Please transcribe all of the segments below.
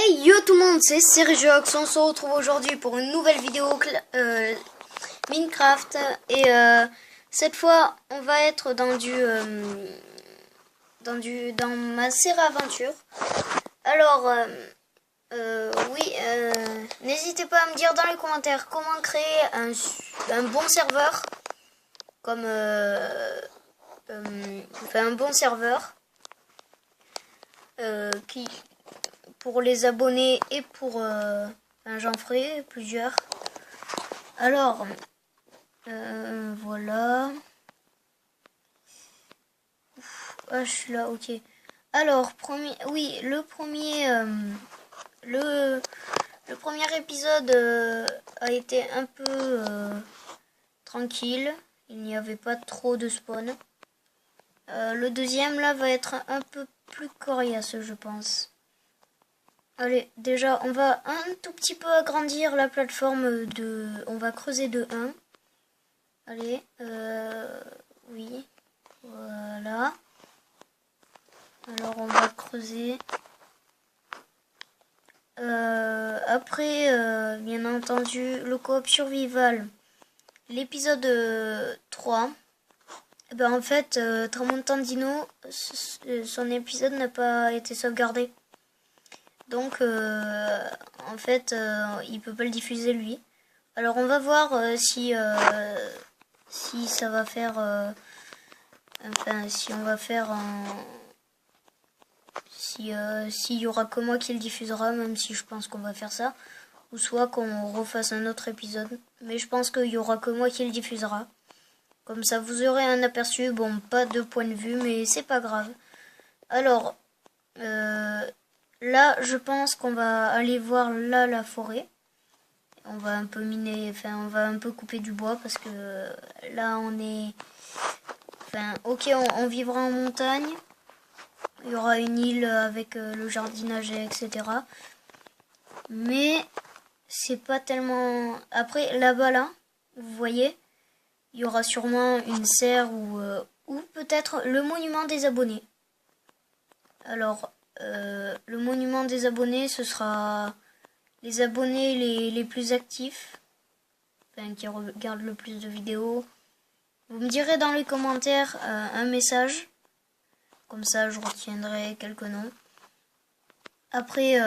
Hey yo tout le monde, c'est Sergiox. On se retrouve aujourd'hui pour une nouvelle vidéo Minecraft. Et cette fois, on va être dans ma série aventure. Alors, n'hésitez pas à me dire dans les commentaires comment créer un bon serveur. Un bon serveur pour les abonnés et pour j'en ferai plusieurs. Alors voilà. Ah, je suis là, ok. Alors le premier épisode a été un peu tranquille. Il n'y avait pas trop de spawn. Le deuxième là va être un peu plus coriace, je pense. Allez, déjà, on va un tout petit peu agrandir la plateforme on va creuser de 1. Allez, oui, voilà. Alors, on va creuser. Après, bien entendu, le coop survival, l'épisode 3. Ben, en fait, Tramontandino, son épisode n'a pas été sauvegardé. Donc, en fait, il peut pas le diffuser lui. Alors, on va voir si ça va faire... si on va faire s'il y aura que moi qui le diffusera, même si je pense qu'on va faire ça. Ou soit qu'on refasse un autre épisode. Mais je pense qu'il y aura que moi qui le diffusera. Comme ça, vous aurez un aperçu. Bon, pas de point de vue, mais c'est pas grave. Alors... là, je pense qu'on va aller voir là la forêt. On va un peu miner, on va un peu couper du bois parce que là on est... ok, on vivra en montagne. Il y aura une île avec le jardinage, etc. Mais c'est pas tellement... Après, là-bas, là, vous voyez, il y aura sûrement une serre ou peut-être le monument des abonnés. Alors... le monument des abonnés, ce sera les abonnés les plus actifs, qui regardent le plus de vidéos. Vous me direz dans les commentaires un message, comme ça je retiendrai quelques noms. Après,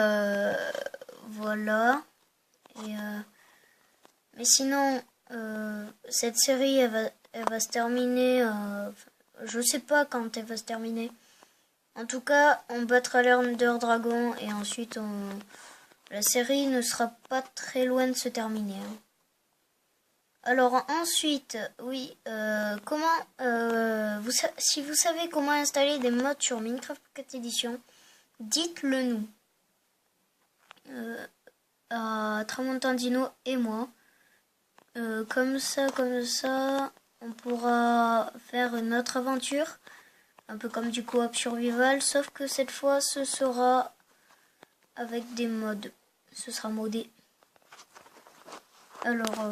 voilà. Mais sinon, cette série, elle va se terminer. Je sais pas quand elle va se terminer. En tout cas, on battra l'Ender Dragon et ensuite la série ne sera pas très loin de se terminer. Alors ensuite, oui, si vous savez comment installer des mods sur Minecraft Pocket Edition, dites-le nous à Tramontandino et moi. Comme ça, on pourra faire une autre aventure. Un peu comme du coop survival, sauf que cette fois ce sera avec des mods. Ce sera modé. Alors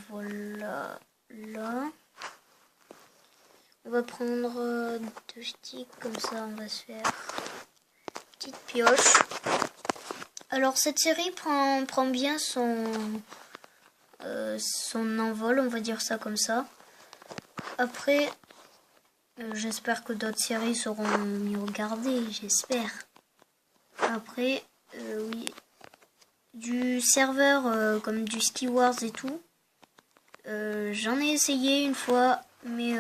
voilà, là. On va prendre 2 sticks, comme ça on va se faire une petite pioche. Alors cette série prend bien son envol, on va dire ça comme ça. Après... j'espère que d'autres séries seront mieux regardées, j'espère. Après, oui, du serveur comme du Ski Wars et tout, j'en ai essayé une fois, mais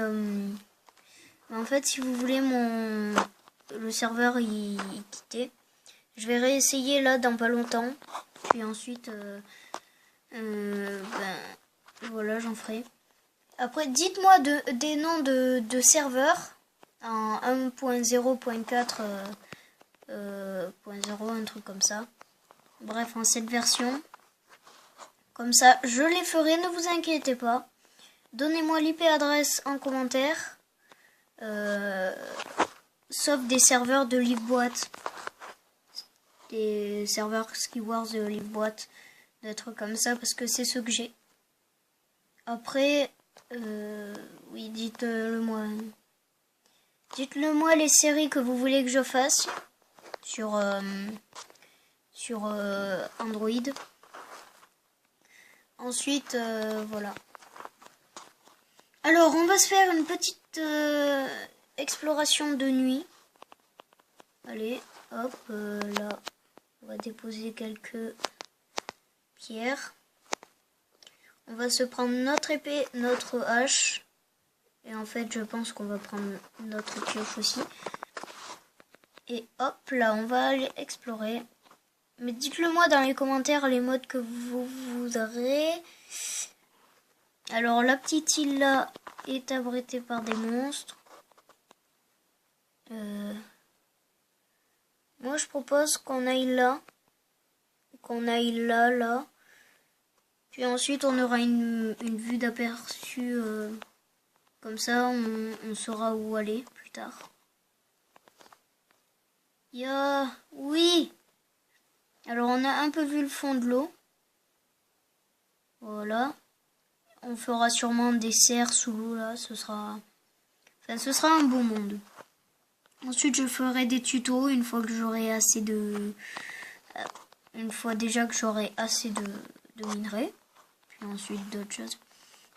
en fait, si vous voulez, le serveur il quittait. Je vais réessayer là dans pas longtemps, puis ensuite, voilà, j'en ferai. Après, dites-moi des noms de serveurs en 1.0.4, 0, un truc comme ça. Bref, en cette version. Comme ça, je les ferai, ne vous inquiétez pas. Donnez-moi l'IP adresse en commentaire. Sauf des serveurs de Liveboîte. Des serveurs Ski Wars de Liveboîte. Des trucs comme ça, parce que c'est ce que j'ai. Après... oui, dites-le moi. Dites-le moi les séries que vous voulez que je fasse sur sur Android. Ensuite, voilà. Alors, on va se faire une petite exploration de nuit. Allez, hop, là, on va déposer quelques pierres. On va se prendre notre épée, notre hache. Et en fait, je pense qu'on va prendre notre pioche aussi. Et hop, là, on va aller explorer. Mais dites-le moi dans les commentaires les modes que vous voudrez. Alors, la petite île là est abritée par des monstres. Moi, je propose qu'on aille là. Qu'on aille là. Puis ensuite, on aura une vue d'aperçu. Comme ça, on saura où aller plus tard. Oui! Alors, on a un peu vu le fond de l'eau. Voilà. On fera sûrement des cerfs sous l'eau, là. Ce sera un beau monde. Ensuite, je ferai des tutos une fois que j'aurai assez de... Une fois déjà que j'aurai assez de minerais. Puis ensuite, d'autres choses.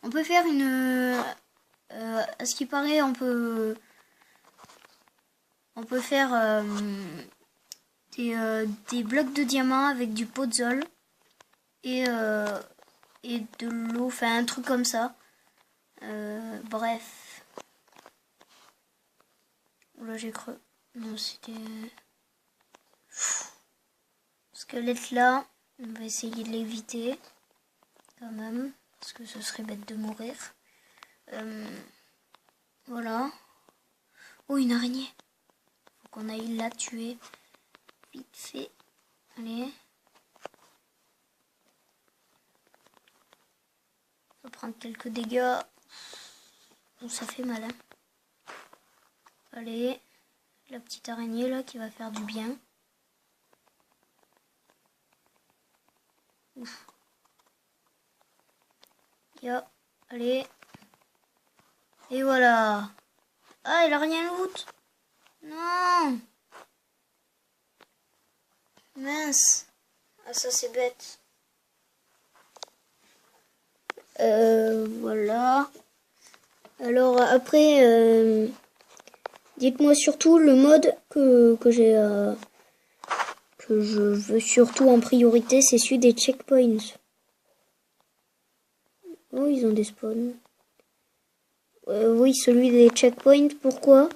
On peut faire une... à ce qui paraît, on peut faire des blocs de diamants avec du podzol et de l'eau, enfin un truc comme ça. Bref. Là j'ai cru. Non, c'était... Squelette là. On va essayer de l'éviter. Quand même. Parce que ce serait bête de mourir. Voilà. Oh, une araignée. Faut qu'on aille la tuer. Vite fait. Allez. On va prendre quelques dégâts. Oh, ça fait mal. Hein. Allez. La petite araignée là qui va faire du bien. Ouf. Allez. Et voilà. Ah, il a rien loot. Non. Mince. Ah, ça c'est bête. Voilà. Alors après, dites-moi surtout le mode que je veux surtout en priorité, c'est celui des checkpoints. Oh, ils ont des spawns. Oui, celui des checkpoints. Pourquoi?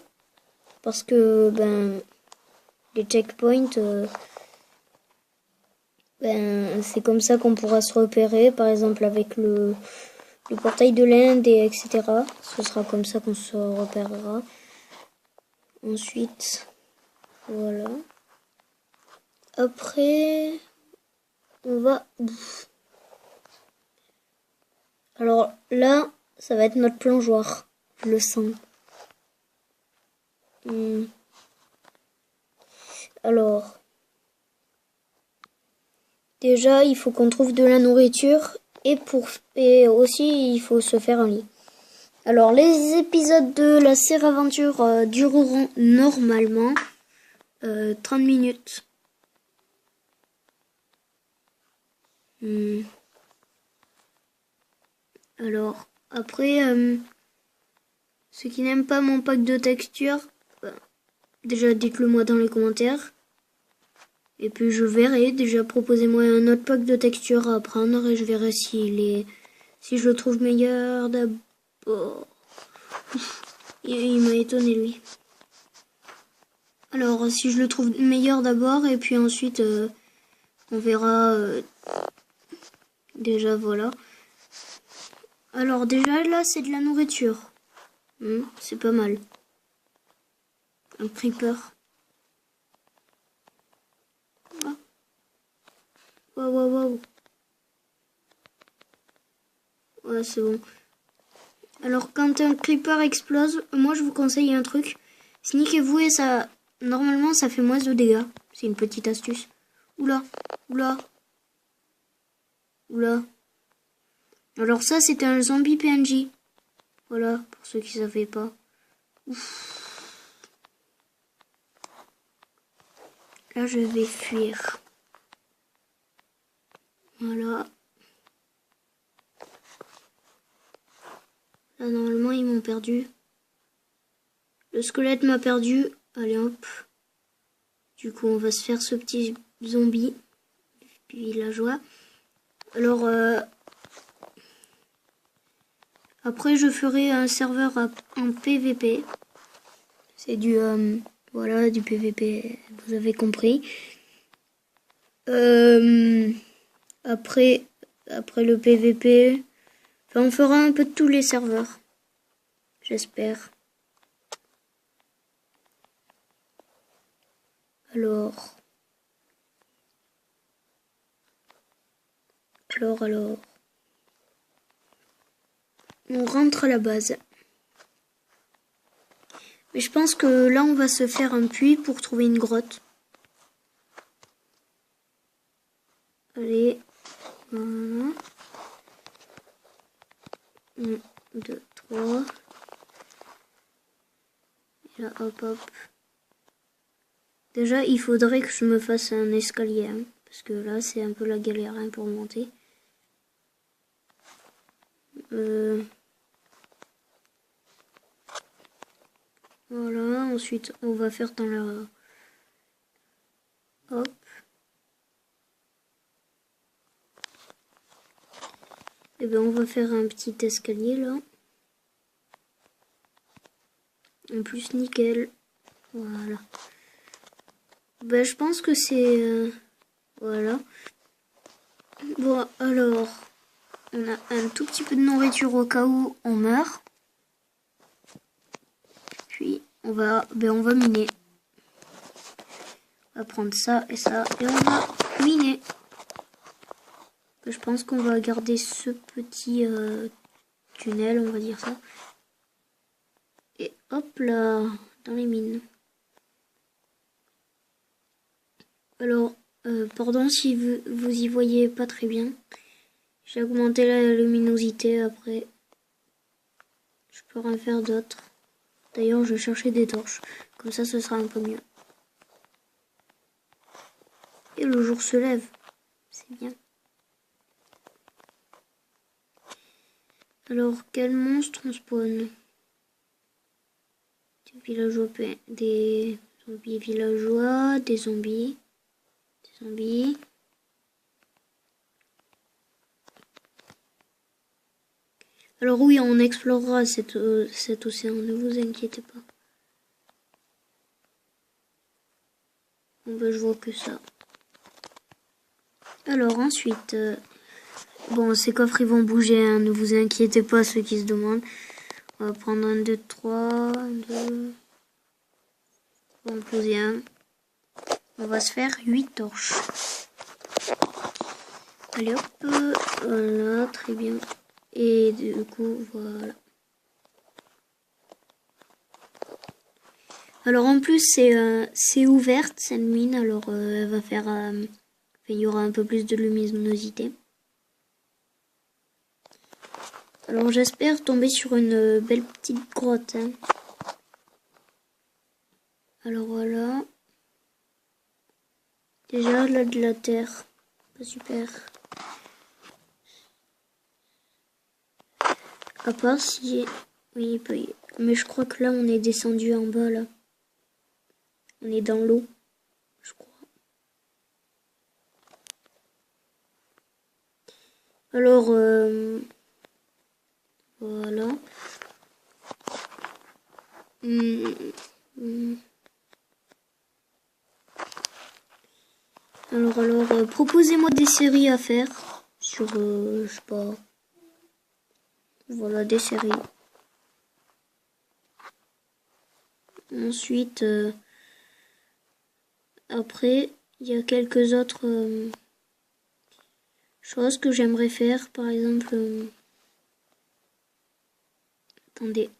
Parce que les checkpoints, c'est comme ça qu'on pourra se repérer. Par exemple avec le portail de l'Inde et etc. Ce sera comme ça qu'on se repérera. Ensuite, voilà. Après, on va... Alors là, ça va être notre plongeoir. Je le sens. Alors, déjà, il faut qu'on trouve de la nourriture et aussi il faut se faire un lit. Alors, les épisodes de la série aventure dureront normalement 30 minutes. Alors, après, ceux qui n'aiment pas mon pack de textures, déjà dites-le moi dans les commentaires. Et puis je verrai, déjà proposez-moi un autre pack de textures à prendre et je verrai si je le trouve meilleur d'abord. Il m'a étonné lui. Alors si je le trouve meilleur d'abord et puis ensuite on verra. Déjà voilà. Alors déjà là c'est de la nourriture. C'est pas mal. Un creeper. Waouh. Ouais, c'est bon. Alors, quand un creeper explose, moi je vous conseille un truc. Sneakez-vous et ça... Normalement, ça fait moins de dégâts. C'est une petite astuce. Oula. Alors ça, c'était un zombie PNJ. Voilà, pour ceux qui ne savaient pas. Ouf. Là, je vais fuir. Voilà. Là, normalement, ils m'ont perdu. Le squelette m'a perdu. Allez, hop. Du coup, on va se faire ce petit zombie. Puis villageois. Alors, après, je ferai un serveur en PVP. C'est du, voilà, du PVP, vous avez compris. Après le PVP, enfin, on fera un peu de tous les serveurs. J'espère. Alors. On rentre à la base. Mais je pense que là, on va se faire un puits pour trouver une grotte. Allez. Voilà. 1, 2, 3. Et là, hop, hop. Déjà, il faudrait que je me fasse un escalier. Hein, parce que là, c'est un peu la galère hein, pour monter. Voilà, ensuite on va faire dans la... Hop. Et bien on va faire un petit escalier là. En plus nickel. Voilà. Ben je pense que c'est... voilà. Bon alors, on a un tout petit peu de nourriture au cas où on meurt. Puis on va miner. On va prendre ça et ça et on va miner. Je pense qu'on va garder ce petit tunnel, on va dire ça. Et hop là, dans les mines. Alors, pardon si vous y voyez pas très bien. J'ai augmenté la luminosité après. Je peux rien faire d'autre. D'ailleurs, je cherchais des torches. Comme ça, ce sera un peu mieux. Et le jour se lève. C'est bien. Alors, quel monstre on spawn? Des villageois, des zombies villageois, des zombies. Des zombies. Alors oui, on explorera cet océan, ne vous inquiétez pas. Bon ben, je vois que ça. Alors ensuite, bon ces coffres ils vont bouger, hein, ne vous inquiétez pas ceux qui se demandent. On va prendre un, 2, 3, 1, 2. On va en poser un. On va se faire 8 torches. Allez hop, voilà, très bien. Et du coup, voilà. Alors en plus c'est ouverte cette mine, alors elle va faire, il y aura un peu plus de luminosité. Alors j'espère tomber sur une belle petite grotte. Hein. Alors voilà. Déjà là de la terre, pas super. À part si, oui il peut y... mais je crois que là on est descendu en bas là. On est dans l'eau, je crois. Alors, voilà. Alors, proposez-moi des séries à faire sur, je sais pas. Voilà, des séries. Ensuite, après, il y a quelques autres choses que j'aimerais faire. Par exemple, attendez,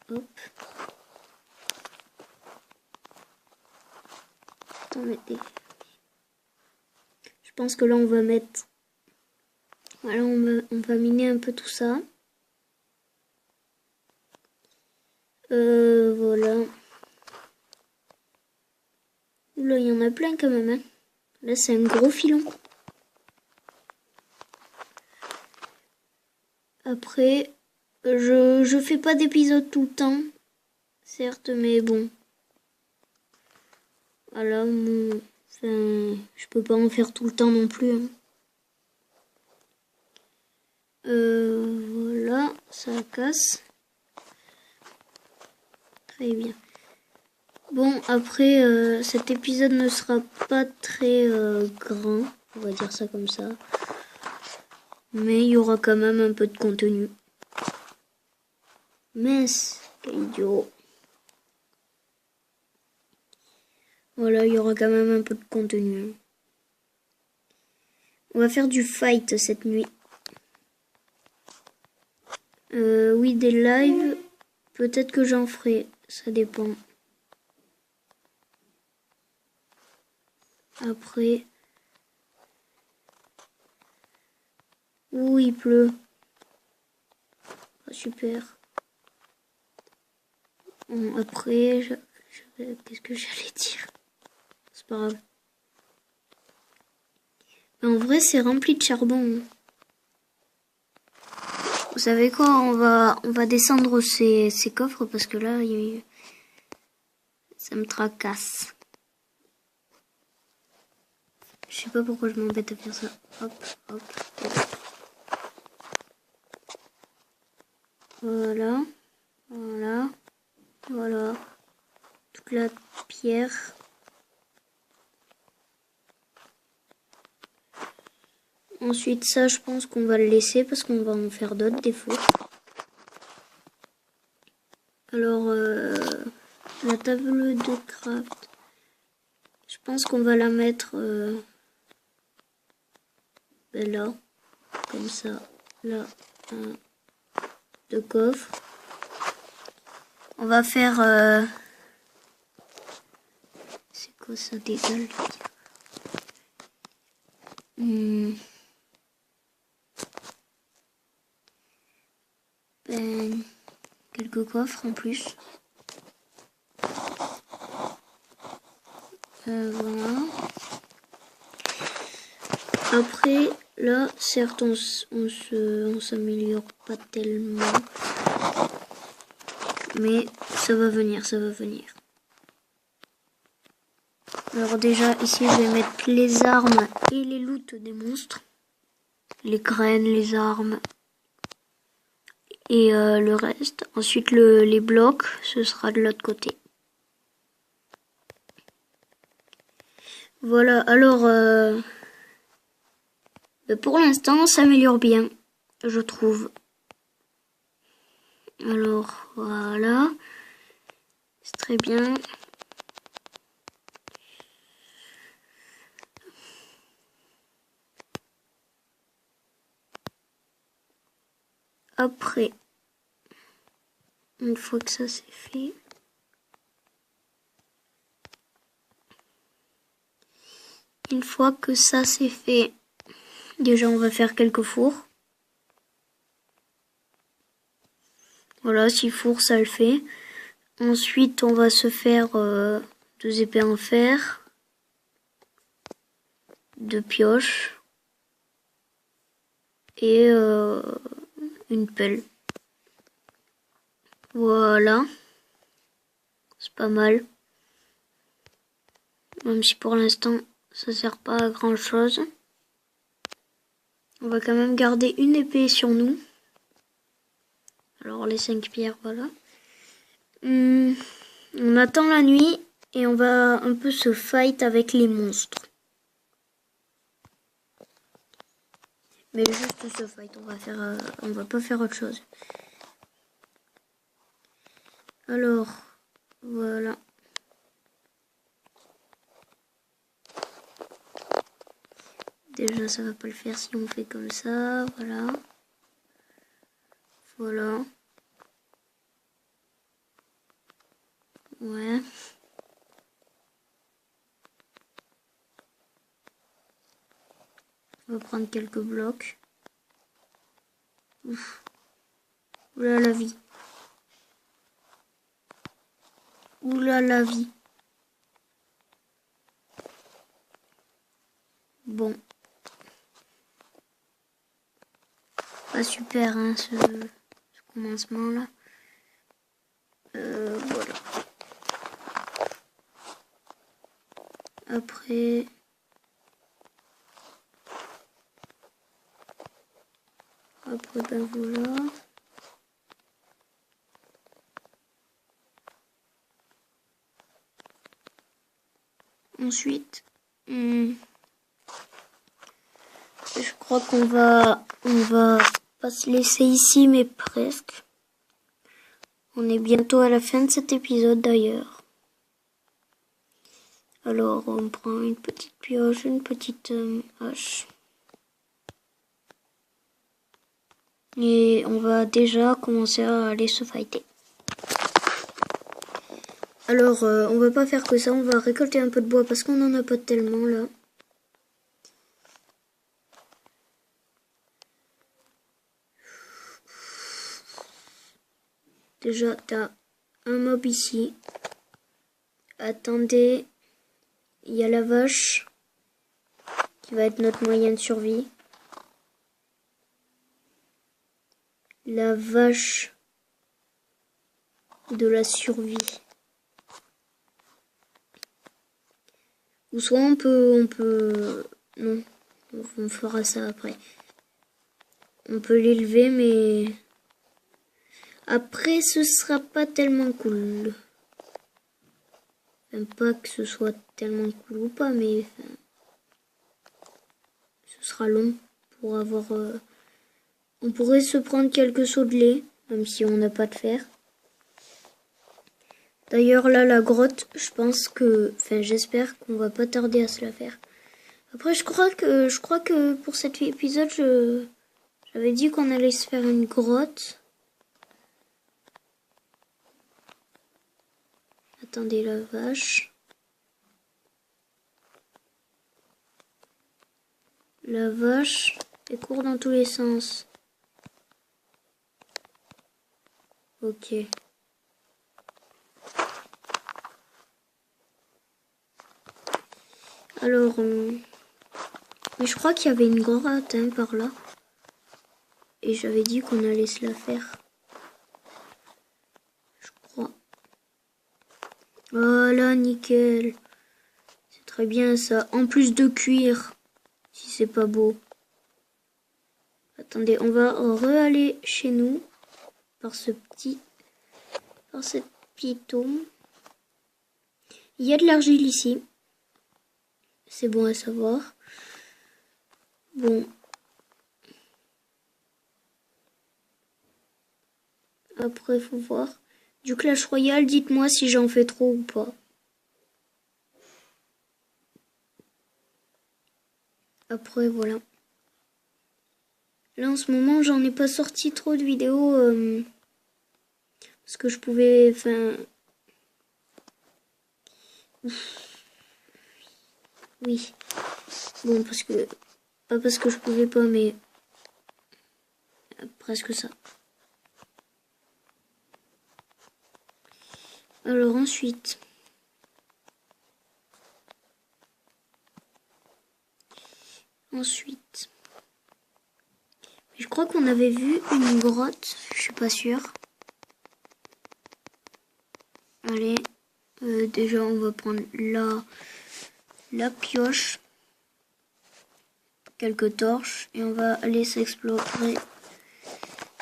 hop. Attendez. Je pense que là, on va mettre... Voilà, on va miner un peu tout ça. Voilà. Là, il y en a plein quand même. Hein. Là, c'est un gros filon. Après, je fais pas d'épisodes tout le temps, certes, mais bon. Voilà, je peux pas en faire tout le temps non plus. Hein. Voilà, ça casse. Très bien. Bon, après, cet épisode ne sera pas très grand, on va dire ça comme ça. Mais il y aura quand même un peu de contenu. Mince, quel idiot. Voilà, il y aura quand même un peu de contenu. On va faire du fight cette nuit. Oui, des lives. Peut-être que j'en ferai. Ça dépend. Après. Ouh, il pleut. Ah, super. Bon, après, qu'est-ce que j'allais dire? C'est pas grave. En vrai, c'est rempli de charbon. Vous savez quoi? On va descendre ces coffres parce que là, ça me tracasse. Je sais pas pourquoi je m'embête à faire ça. Hop, hop, hop. Voilà. Voilà. Voilà. Toute la pierre. Ensuite, ça, je pense qu'on va le laisser parce qu'on va en faire d'autres, des fours. Alors, la table de craft, je pense qu'on va la mettre là, comme ça. Là, deux coffres. On va faire... c'est quoi ça, des gueules? Quelques coffres en plus. Voilà. Après, là, certes, on s'améliore pas tellement. Mais ça va venir, ça va venir. Alors déjà, ici, je vais mettre les armes et les loots des monstres. Les graines, les armes. Et le reste. Ensuite, les blocs, ce sera de l'autre côté. Voilà, alors... pour l'instant, on s'améliore bien, je trouve. Alors, voilà. C'est très bien. Après, une fois que ça c'est fait, déjà on va faire quelques fours. Voilà, 6 fours ça le fait. Ensuite on va se faire 2 épées en fer, 2 pioches et une pelle. Voilà, c'est pas mal. Même si pour l'instant ça sert pas à grand chose. On va quand même garder une épée sur nous. Alors les 5 pierres, voilà. On attend la nuit et on va un peu se fight avec les monstres. Mais juste ce fight, on va pas faire autre chose. Alors, voilà. Déjà, ça va pas le faire si on fait comme ça, voilà. Voilà. Ouais. On va prendre quelques blocs. Ouf. Oula la vie. Oula la vie. Bon. pas super hein, ce commencement là. Voilà. Après ben voilà. Ensuite, je crois on va pas se laisser ici, mais presque. On est bientôt à la fin de cet épisode d'ailleurs. Alors, on prend une petite pioche, une petite hache. Et on va déjà commencer à aller se fighter. Alors, on va pas faire que ça, on va récolter un peu de bois parce qu'on en a pas tellement là. Déjà, t'as un mob ici. Attendez, il y a la vache qui va être notre moyen de survie. La vache de la survie. Ou soit on peut, non, on fera ça après. On peut l'élever, mais après ce sera pas tellement cool. Enfin, pas que ce soit tellement cool ou pas, mais enfin, ce sera long pour avoir. On pourrait se prendre quelques seaux de lait, même si on n'a pas de fer. D'ailleurs là la grotte, je pense que, enfin j'espère qu'on va pas tarder à se la faire. Après je crois que pour cet épisode j'avais dit qu'on allait se faire une grotte. Attendez la vache. La vache elle court dans tous les sens. Ok. Alors, mais je crois qu'il y avait une grotte hein, par là. Et j'avais dit qu'on allait se la faire. Je crois. Voilà, nickel. C'est très bien ça. En plus de cuir, si c'est pas beau. Attendez, on va re-aller chez nous par cette petite tombe. Il y a de l'argile ici. C'est bon à savoir. Bon. Après, faut voir. Du Clash Royale, dites-moi si j'en fais trop ou pas. Après, voilà. Là, en ce moment, j'en ai pas sorti trop de vidéos. Parce que je pouvais... Enfin... Oui. Bon, parce que... Pas parce que je pouvais pas, mais... Presque ça. Alors ensuite... Je crois qu'on avait vu une grotte. Je suis pas sûre. Allez. Déjà, on va prendre la pioche. Quelques torches. Et on va aller s'explorer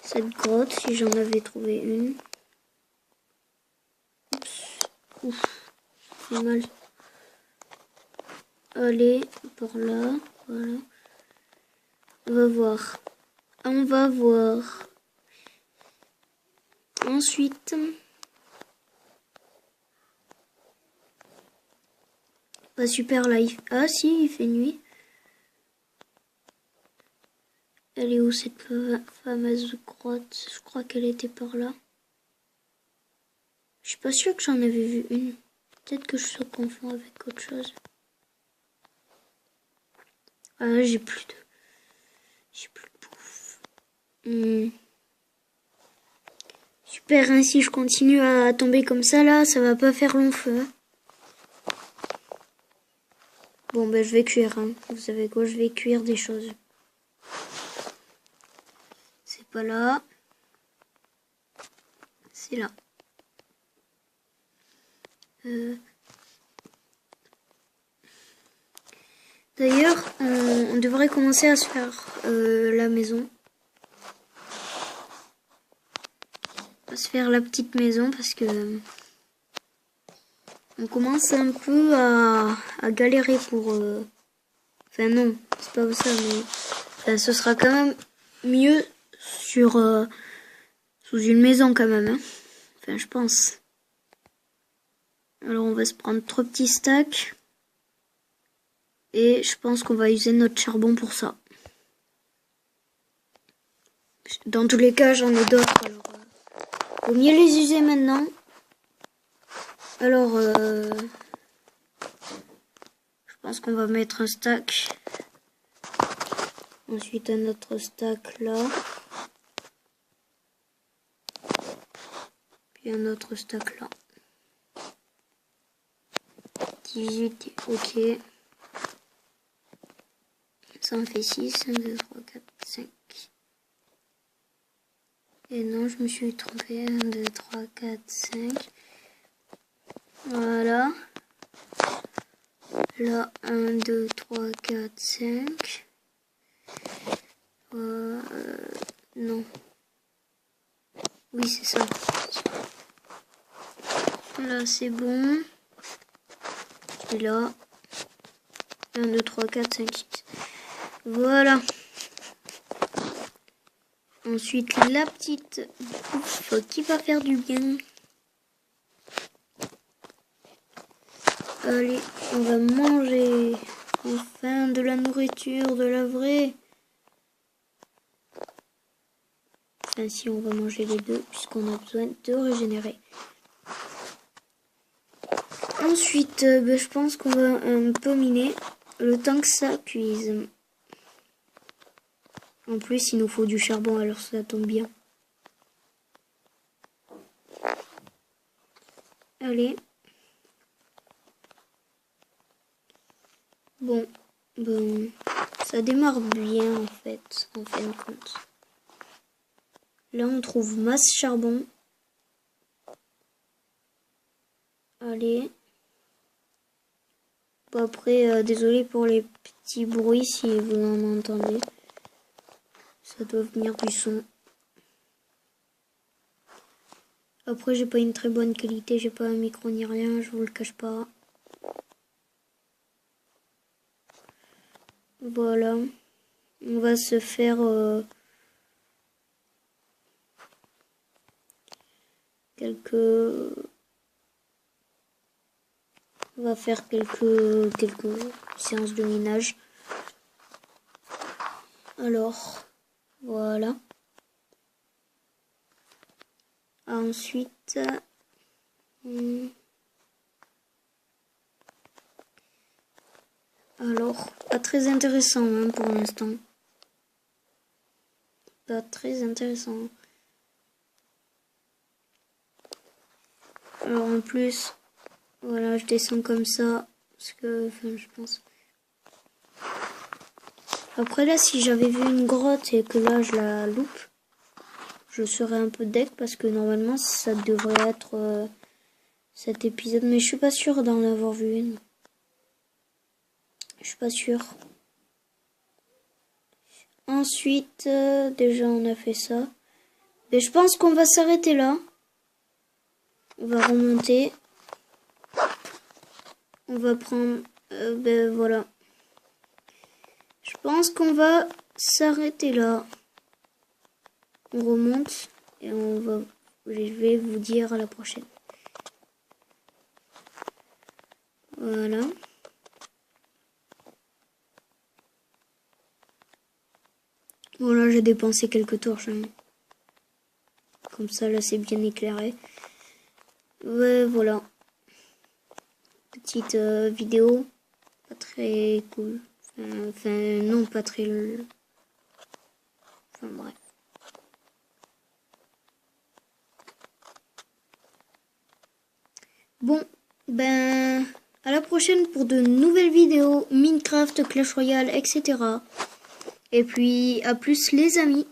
cette grotte si j'en avais trouvé une. Ouf, c'est mal. Allez, par là, voilà. On va voir. Ensuite, pas super live. Ah si, il fait nuit. Elle est où cette fameuse grotte? Je crois qu'elle était par là. Je suis pas sûre que j'en avais vu une. Peut-être que je se confonds avec autre chose. Ah, j'ai plus de bouffe. Super, hein, si je continue à tomber comme ça, là, ça va pas faire long feu. Bon, ben, je vais cuire, hein. Vous savez quoi, je vais cuire des choses. pas là. C'est là. D'ailleurs, on devrait commencer à se faire la maison. À se faire la petite maison parce que on commence un peu à galérer pour... Enfin non, c'est pas ça, mais enfin, ce sera quand même mieux sur sous une maison quand même. Hein. Enfin, je pense. Alors on va se prendre 3 petits stacks. Et je pense qu'on va user notre charbon pour ça. Dans tous les cas, j'en ai d'autres. Alors, vaut mieux les user maintenant. Alors, je pense qu'on va mettre un stack. Ensuite, un autre stack là. Puis un autre stack là. 18, ok. Ça en fait 6, 1, 2, 3, 4, 5. Et non, je me suis trompée. 1, 2, 3, 4, 5. Voilà. Là, 1, 2, 3, 4, 5. Non. Oui, c'est ça. Là, c'est bon. Et là, 1, 2, 3, 4, 5, 6. Voilà. Ensuite, la petite bouffe qui va faire du bien. Allez, on va manger. Enfin, de la nourriture, de la vraie. Enfin, si on va manger les deux, puisqu'on a besoin de régénérer. Ensuite, je pense qu'on va un peu miner le temps que ça cuise. En plus, il nous faut du charbon, alors ça tombe bien. Allez. Bon, ça démarre bien en fait, en fin de compte. Là, on trouve masse charbon. Allez. Bon, après, désolé pour les petits bruits si vous en entendez. Ça doit venir du son. Après, j'ai pas une très bonne qualité, j'ai pas un micro ni rien, je vous le cache pas. Voilà. On va se faire on va faire quelques séances de minage. Alors, voilà. Ensuite, alors, pas très intéressant hein, pour l'instant. Pas très intéressant. Alors en plus, voilà, je descends comme ça, parce que, enfin, je pense. Après là, si j'avais vu une grotte et que là, je la loupe, je serais un peu deck, parce que normalement, ça devrait être cet épisode. Mais je suis pas sûre d'en avoir vu une. Je suis pas sûre. Ensuite, déjà, on a fait ça. Mais je pense qu'on va s'arrêter là. On va remonter. On va prendre... voilà. Je pense qu'on va s'arrêter là. On remonte et on va... Je vais vous dire à la prochaine. Voilà. Voilà, j'ai dépensé quelques torches. Hein. Comme ça, là, c'est bien éclairé. Ouais, voilà. Petite vidéo. Pas très cool. Enfin, non, pas très... Enfin, bref. Bon, à la prochaine pour de nouvelles vidéos, Minecraft, Clash Royale, etc. Et puis, à plus les amis.